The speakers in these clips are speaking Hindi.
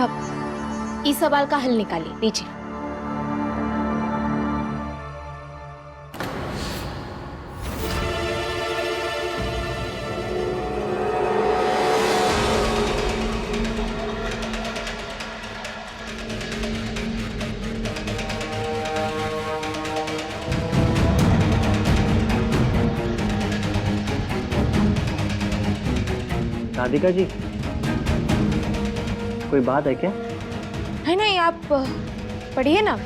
अब इस सवाल का हल निकालिए, लीजिए। राधिका जी, कोई बात है क्या? है नहीं, आप पढ़िए ना। अबे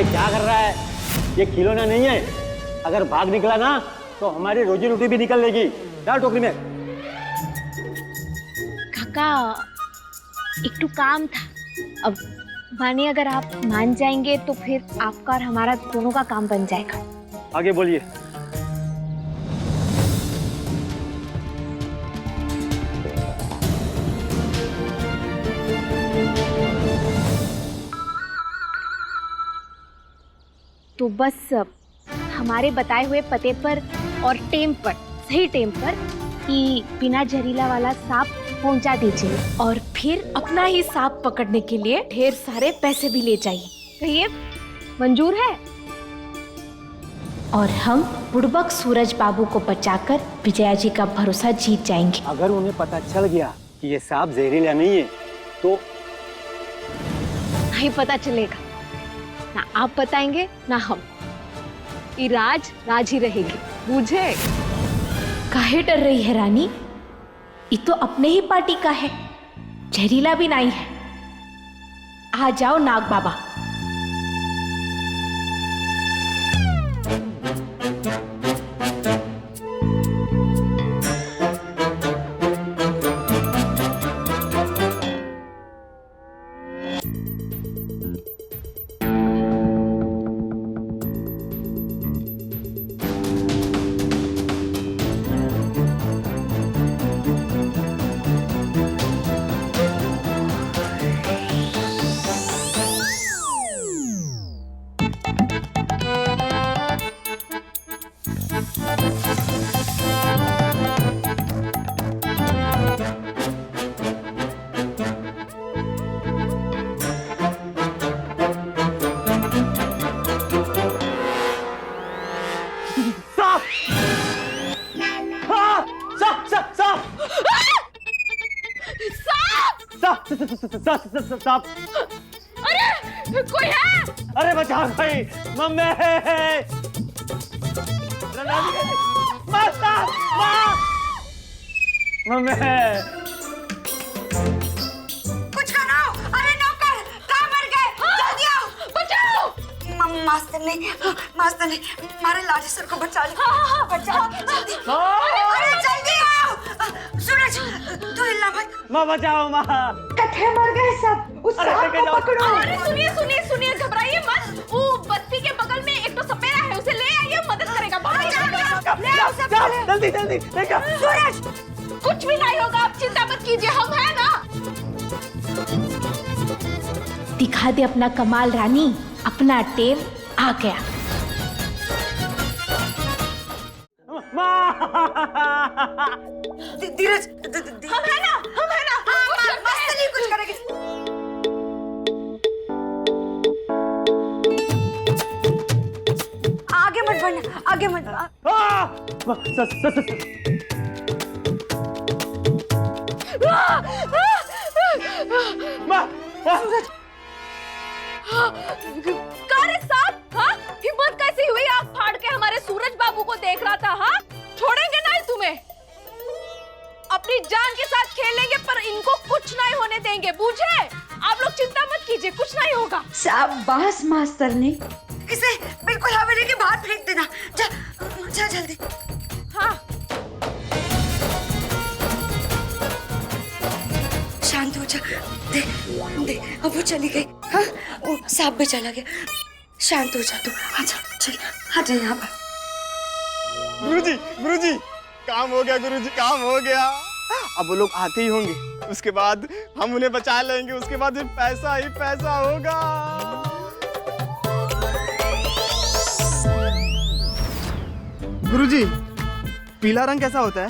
क्या कर रहा है? ये खिलौना नहीं है। अगर भाग निकला ना तो हमारी रोजी रोटी भी निकल लेगी। डाल टोकरी में। काका, एक तो काम था। अब मानिए अगर आप मान जाएंगे तो फिर आपका और हमारा दोनों का काम बन जाएगा। आगे बोलिए। तो बस हमारे बताए हुए पते पर और टेम पर, सही टेम पर कि बिना जहरीला वाला सांप पहुंचा दीजिए और फिर अपना ही सांप पकड़ने के लिए ढेर सारे पैसे भी ले जाइए। कहिए, मंजूर है? और हम बुड़बक सूरज बाबू को बचाकर विजया जी का भरोसा जीत जाएंगे। अगर उन्हें पता चल गया कि ये सांप जहरीला नहीं है तो नहीं पता चलेगा, ना आप बताएंगे ना हम। ये राज राज ही रहेगी, बूझे? काहे डर रही है रानी? ये तो अपने ही पार्टी का है, जहरीला भी नहीं है। आ जाओ नाग बाबा। सांप! अरे कोई है? अरे बचाओ भाई! मम्मी! मम्मी! कुछ करो! अरे नौकर, कहाँ मर गए? जल्दी आओ! बचाओ! मास्टर ने हमारे लाठी सर को बचा लिया। बचाओ जल्दी! अरे जल्दी आओ! सूरज, तू हिलना मत। माँ बचाओ माँ! कथे मर गए सब। उस सांप को पकड़ो। अरे सुनिए सुनिए सुनिए, घबराइए मत। वो बत्ती के बगल में एक तो सपेरा है, उसे ले आइए, मदद करेगा। ले आओ सब, जल्दी जल्दी लेकर। सूरज, कुछ भी नहीं होगा, आप चिंता मत कीजिए, हम हैं ना। दिखा दे अपना कमाल रानी, अपना टेम आ गया। धीरज, हम है ना, हम है ना। मास्टर नहीं कुछ करेगी। आगे मत बढ़ना, आगे मत। सूरज, कारे साहब, हाँ? हिम्मत कैसी हुई आँख फाड़ के हमारे सूरज बाबू को देख रहा था, हाँ? छोड़ेंगे नहीं तुम्हें, अपनी जान के साथ खेलेंगे, पर इनको कुछ नहीं होने देंगे, बूझे? आप लोग चिंता मत कीजिए, कुछ नहीं होगा। शाबाश मास्टर ने। इसे बिल्कुल हवेली के बाहर फेंक देना। जा, जा जल्दी। हाँ। शांत हो जा। दे, दे, अब वो चली गई। हाँ, वो सांप भी चला गया। शांत हो जा तू। आजा, चल, आजा यहाँ पर। गुरुजी, काम हो गया गुरुजी, काम हो गया। अब वो लोग आते ही होंगे, उसके बाद हम उन्हें बचा लेंगे, उसके बाद फिर पैसा ही पैसा होगा। गुरुजी, पीला रंग कैसा होता है?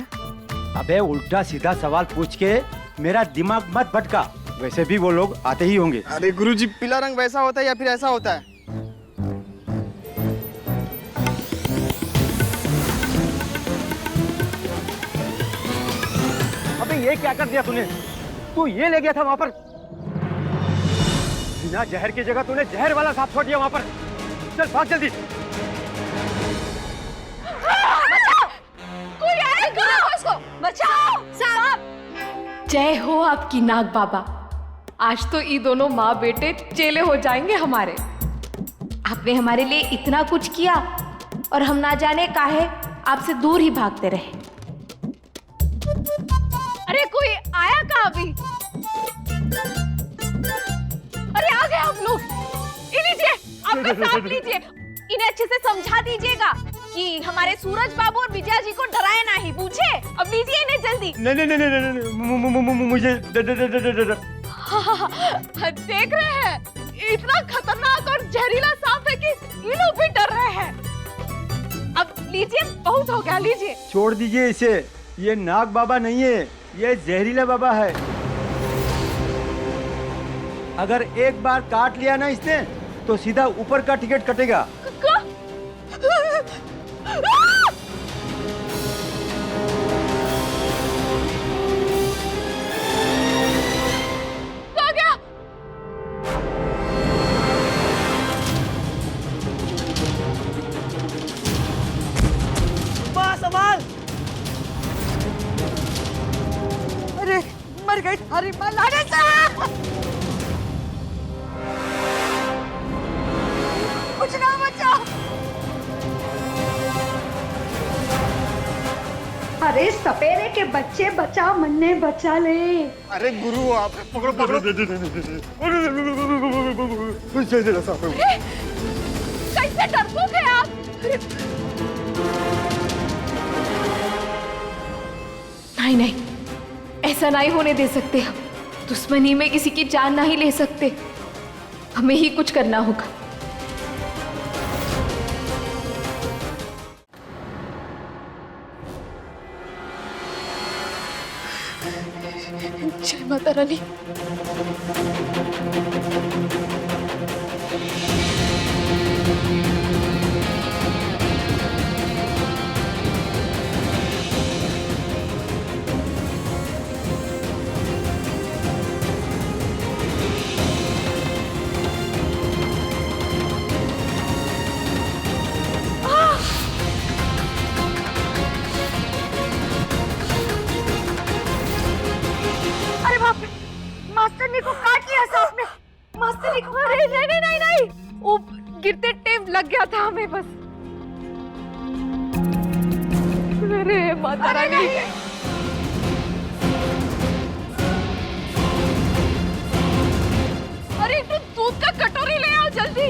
अबे उल्टा सीधा सवाल पूछ के मेरा दिमाग मत भटका। वैसे भी वो लोग आते ही होंगे। अरे गुरुजी, पीला रंग वैसा होता है या फिर ऐसा होता है? अबे ये क्या कर दिया तूने? तू ये ले गया था वहां पर। बिना जहर की जगह तूने जहर वाला सांप छोड़ दिया वहां पर। चल भाग जल्दी। कोई आए, बचाओ इसको, बचाओ सांप। जय हो आपकी नाग बाबा। आज तो ये दोनों माँ बेटे चेले हो जाएंगे हमारे। आपने हमारे लिए इतना कुछ किया और हम ना जाने काहे आपसे दूर ही भागते रहे। अरे कोई आया कहाँ अभी? अरे आ गए हम लोग। ये लीजिए, आपका सांप लीजिए। इन्हें अच्छे से समझा दीजिएगा कि हमारे सूरज बाबू और विजया जी को डराए ना ही, पूछे। अब लीजिए इन्हें जल्दी। नहीं नहीं नहीं नहीं, मुझे देख रहे हैं, इतना खतरनाक और जहरीला सांप है कि ये लोग भी डर रहे हैं। अब लीजिए, बहुत हो गया, लीजिए। छोड़ दीजिए इसे। ये नाग बाबा नहीं है, ये जहरीला बाबा है। अगर एक बार काट लिया ना इसने तो सीधा ऊपर का टिकट कटेगा। अरे मर गई थारी माँ, लाने से कुछ ना बचा। अरे सपेरे के बच्चे, बचा मन्ने बचा ले। अरे गुरु, आप पकड़ो पकड़ो। कैसे डरपोक है आप? नहीं नहीं, ऐसा नहीं होने दे सकते हम। दुश्मनी में किसी की जान नहीं ले सकते। हमें ही कुछ करना होगा। जय माता रानी। मास्टरनी को काट लिया सांप ने। मास्टरनी को। अरे नहीं नहीं नहीं नहीं, वो गिरते टेप लग गया था हमें बस। अरे माता रानी। अरे एक तो दूध का कटोरी ले आओ जल्दी।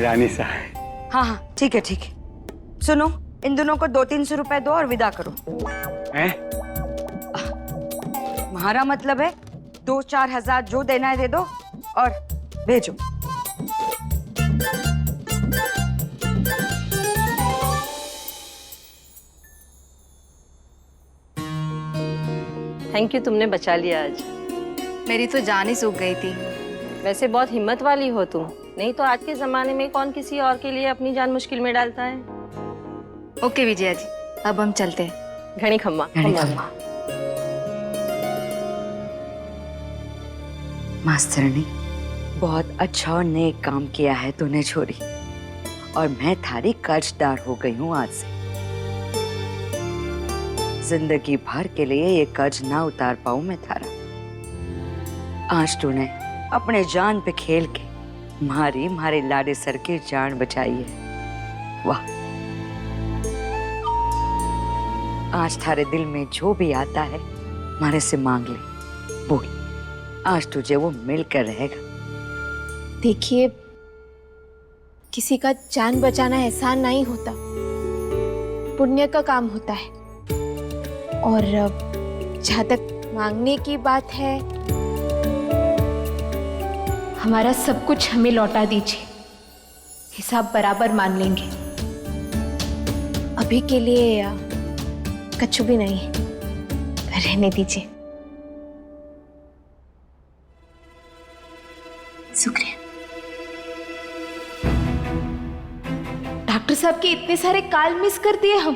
रानी साहब। हाँ हाँ ठीक है ठीक है। सुनो, इन दोनों को 200-300 रुपए दो और विदा करो। हैं? तुम्हारा मतलब है 2-4 हजार जो देना है दे दो और भेजो। थैंक यू, तुमने बचा लिया आज। मेरी तो जान ही सूख गई थी। वैसे बहुत हिम्मत वाली हो तुम, नहीं तो आज के जमाने में कौन किसी और के लिए अपनी जान मुश्किल में डालता है। ओके विजया जी, अब हम चलते हैं। घणी खम्मा मास्तरनी, बहुत अच्छा और नेक काम किया है तूने छोरी, और मैं थारी कर्जदार हो गई हूँ आज से। जिंदगी भर के लिए ये कर्ज ना उतार पाऊं मैं थारा। आज तूने अपने जान पे खेल के मारे लाडे सर की जान बचाई है। वाह, आज थारे दिल में जो भी आता है मारे से मांग ले, बोल, आज तुझे वो मिलकर रहेगा। देखिए, किसी का जान बचाना एहसान नहीं होता, पुण्य का काम होता है। और जहाँ तक मांगने की बात है, हमारा सब कुछ हमें लौटा दीजिए, हिसाब बराबर मान लेंगे। अभी के लिए कछु भी नहीं, रहने दीजिए। शुक्रिया। डॉक्टर साहब के इतने सारे कॉल मिस कर दिए हम,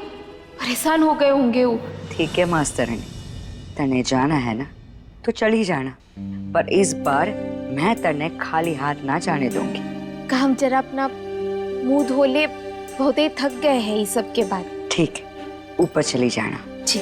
परेशान हो गए होंगे वो। ठीक है मास्तरनी, तने जाना है ना तो चली जाना, पर इस बार मैं तने खाली हाथ ना जाने दूंगी। का हम जरा अपना मुंह धो ले, बहुत ही थक गए हैं इस सब के बाद। ठीक है, ऊपर चली जाना। जी।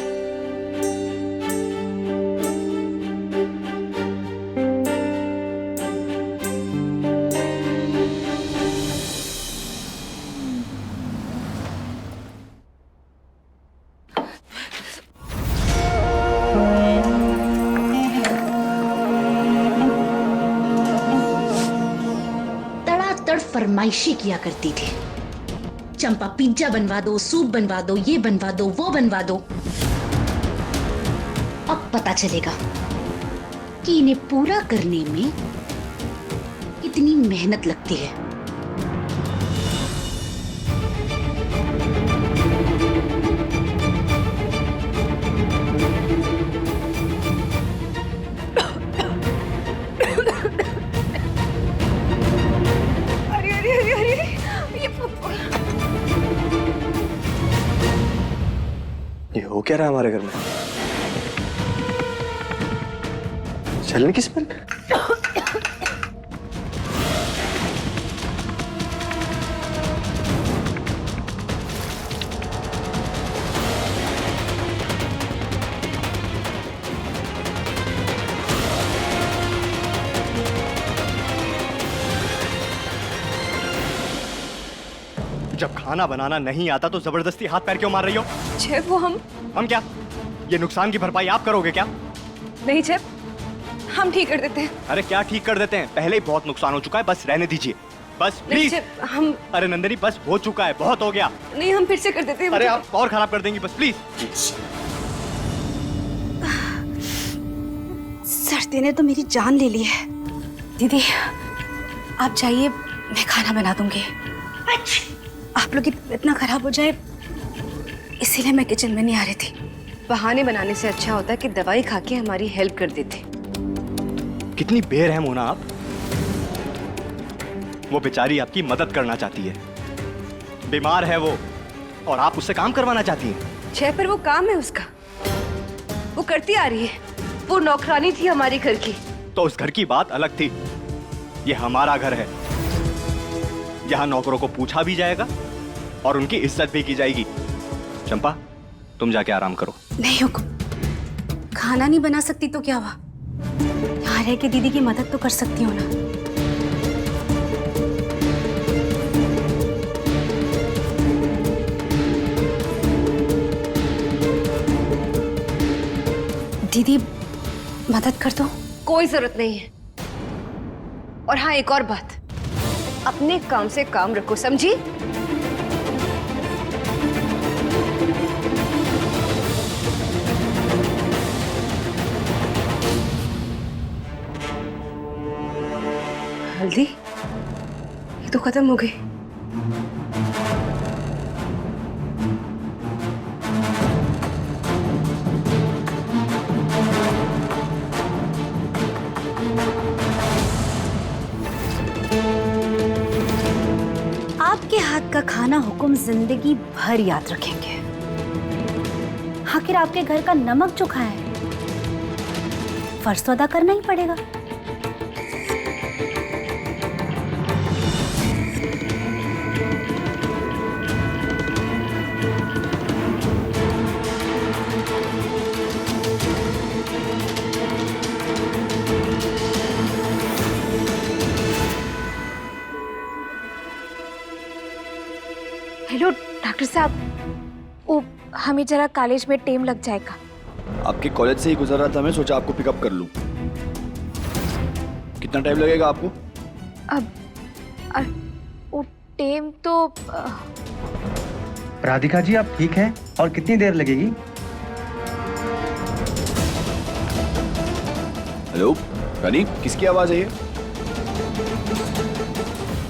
फरमाइशी किया करती थी, चंपा पिज्जा बनवा दो, सूप बनवा दो, ये बनवा दो, वो बनवा दो। अब पता चलेगा कि इन्हें पूरा करने में कितनी मेहनत लगती है। ये हो क्या रहा है हमारे घर में? चलने किस पर? जब खाना बनाना नहीं आता तो जबरदस्ती हाथ पैर क्यों मार रही हो? शेफ, वो हम क्या? ये नुकसान की भरपाई आप करोगे क्या? नहीं शेफ, हम ठीक कर देते हैं। अरे क्या ठीक कर देते हैं? पहले ही बहुत नुकसान हो चुका है, बस रहने दीजिए, बस नहीं प्लीज। शेफ, हम अरे नंदनी, बस हो चुका है, बहुत हो गया। नहीं, हम फिर से कर देते हैं। अरे आप और खराब कर देंगी, बस प्लीज। सर्दी ने तो मेरी जान ले ली है। दीदी, आप जाइए, मैं खाना बना दूंगी। आप लोग की इतना खराब हो जाए इसीलिए मैं किचन में नहीं आ रही थी। बहाने बनाने से अच्छा होता है कि दवाई खा के हमारी हेल्प कर देते। कितनी बेरहम हो ना आप। वो बेचारी आपकी मदद करना चाहती है, बीमार है वो, और आप उससे काम करवाना चाहती हैं। शेफ, पर वो काम है उसका, वो करती आ रही है। वो नौकरानी थी हमारे घर की। तो उस घर की बात अलग थी, ये हमारा घर है, यहाँ नौकरों को पूछा भी जाएगा और उनकी इज्जत भी की जाएगी। चंपा, तुम जाके आराम करो। नहीं हुकुम, खाना नहीं बना सकती तो क्या हुआ, यहाँ रह के दीदी की मदद तो कर सकती हूँ ना। दीदी, मदद कर दो। कोई जरूरत नहीं है। और हाँ, एक और बात, अपने काम से काम रखो, समझी? हल्दी, ये तो खत्म हो गई। आपके हाथ का खाना हुकुम जिंदगी भर याद रखेंगे। हाँ, आखिर आपके घर का नमक जो खाया है, फर्ज तो अदा करना ही पड़ेगा। हेलो डॉक्टर साहब, वो हमें जरा कॉलेज में टाइम लग जाएगा। आपके कॉलेज से ही गुजर रहा था, मैं सोचा आपको पिकअप कर लूं। कितना टाइम लगेगा आपको? वो टाइम तो राधिका जी आप ठीक हैं? और कितनी देर लगेगी? हेलो रानी, किसकी आवाज है ये?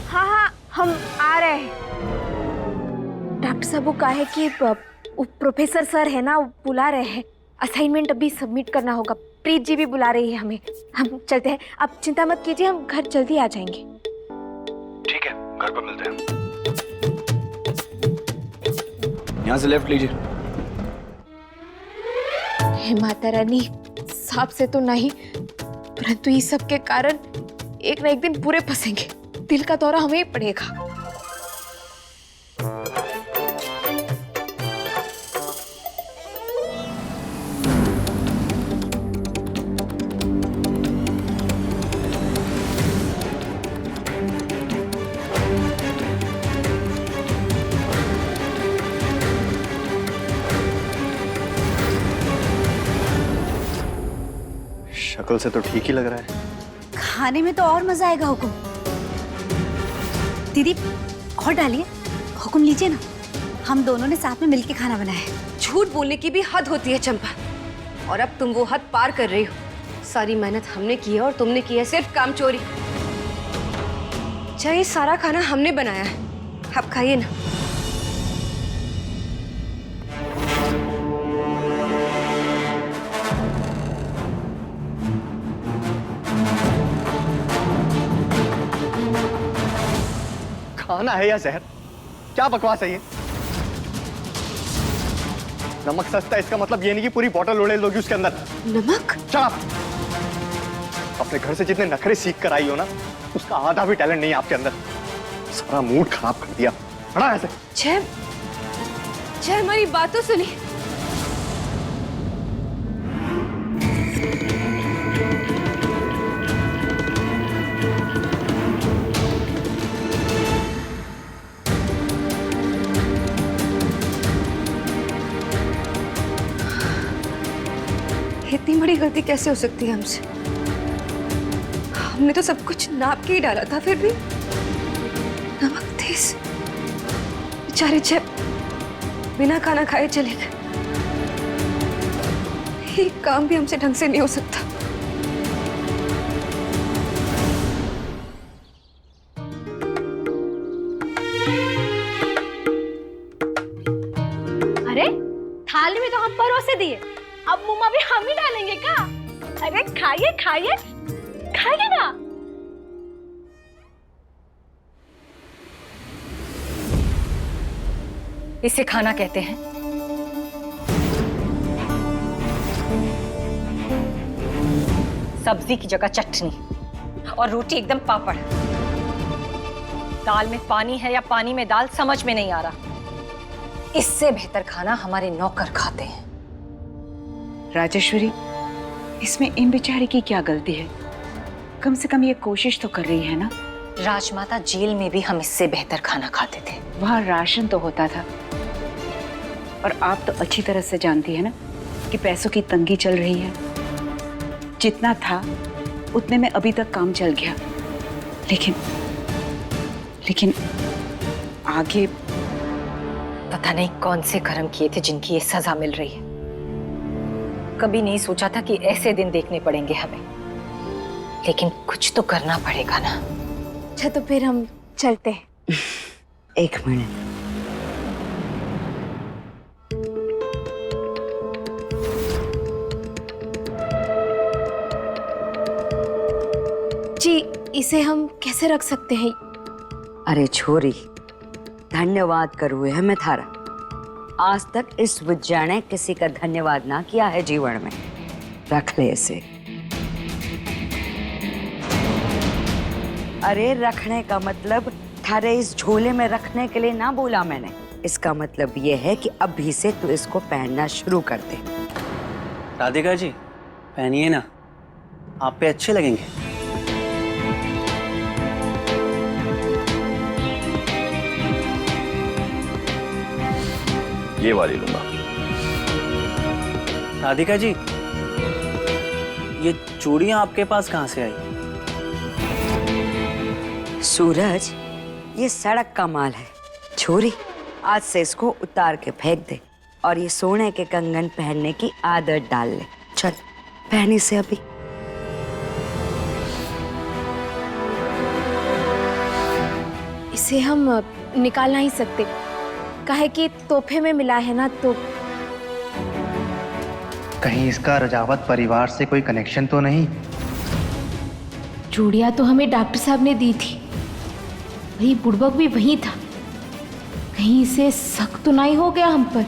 हाँ, हम आ रहे हैं। डॉक्टर साहब वो कहा है कि वो प्रोफेसर सर है ना, वो बुला रहे हैं, असाइनमेंट अभी सबमिट करना होगा। प्रीत जी भी बुला रही है हमें, हम चलते हैं। आप चिंता मत कीजिए, हम घर जल्दी आ जाएंगे। ठीक है, घर पर मिलते हैं। यहाँ से लेफ्ट लीजिए। हे माता रानी, सांप से तो नहीं, परंतु इस सब के कारण एक ना एक दिन पूरे फंसेंगे। दिल का दौरा हमें ही पड़ेगा। शक्ल से तो ठीक ही लग रहा है। खाने में तो और मजा आएगा। हुकुम दीदी, और डालिए। हुकुम लीजिए ना, हम दोनों ने साथ में मिलके खाना बनाया है। झूठ बोलने की भी हद होती है चंपा, और अब तुम वो हद पार कर रही हो। सारी मेहनत हमने की है और तुमने की है सिर्फ काम चोरी। चाहे ये सारा खाना हमने बनाया है, आप खाइए ना। खाना है या जहर? क्या बकवास है ये? नमक सस्ता है इसका मतलब ये नहीं कि पूरी बोतल उड़ेल दोगी उसके अंदर। नमक? चुप! अपने घर से जितने नखरे सीख कर आई हो ना, उसका आधा भी टैलेंट नहीं है आपके अंदर। सारा मूड खराब कर दिया। बड़ा ऐसे। जय, हमारी बात तो सुनी। इतनी बड़ी गलती कैसे हो सकती है हमसे? हमने तो सब कुछ नाप के ही डाला था, फिर भी नमक तेज। बेचारे जय बिना खाना खाए चले गए। ये काम भी हमसे ढंग से नहीं हो सकता। अरे थाली में तो हम परोसे दिए, अब मुंह में भी हम ही डालेंगे क्या? अरे खाइए खाइए खाइए ना। इसे खाना कहते हैं। सब्जी की जगह चटनी और रोटी एकदम पापड़। दाल में पानी है या पानी में दाल, समझ में नहीं आ रहा। इससे बेहतर खाना हमारे नौकर खाते हैं। राजेश्वरी, इसमें इन बेचारी की क्या गलती है? कम से कम ये कोशिश तो कर रही है ना। राजमाता जेल में भी हम इससे बेहतर खाना खाते थे। वहाँ राशन तो होता था, और आप तो अच्छी तरह से जानती है ना कि पैसों की तंगी चल रही है। जितना था उतने में अभी तक काम चल गया, लेकिन आगे पता नहीं कौन से कर्म किए थे जिनकी ये सजा मिल रही है। कभी नहीं सोचा था कि ऐसे दिन देखने पड़ेंगे हमें, लेकिन कुछ तो करना पड़ेगा ना। अच्छा तो फिर हम चलते हैं। एक मिनट, जी इसे हम कैसे रख सकते हैं? अरे छोरी, धन्यवाद करूँ है मैं थारा। आज तक इस विद्या ने किसी का धन्यवाद ना किया है जीवन में। रख ले इसे। अरे रखने का मतलब थारे इस झोले में रखने के लिए ना बोला मैंने। इसका मतलब ये है कि अभी से तू इसको पहनना शुरू कर दे। राधिका जी पहनिए ना, आप पे अच्छे लगेंगे। ये वाली लूंगा। राधिका जी ये चूड़ियां आपके पास कहां से आई? सूरज, ये सड़क का माल है। छोरी, आज से इसको उतार के फेंक दे और ये सोने के कंगन पहनने की आदत डाल ले। चल पहनी से अभी। इसे हम निकाल नहीं सकते, काहे कि तोहफे में मिला है ना। तो कहीं इसका रजावत परिवार से कोई कनेक्शन तो नहीं? चूड़ियां तो हमें डॉक्टर साहब ने दी थी, वही बुड़बक भी वही था। कहीं इसे शक तो नहीं हो गया हम पर?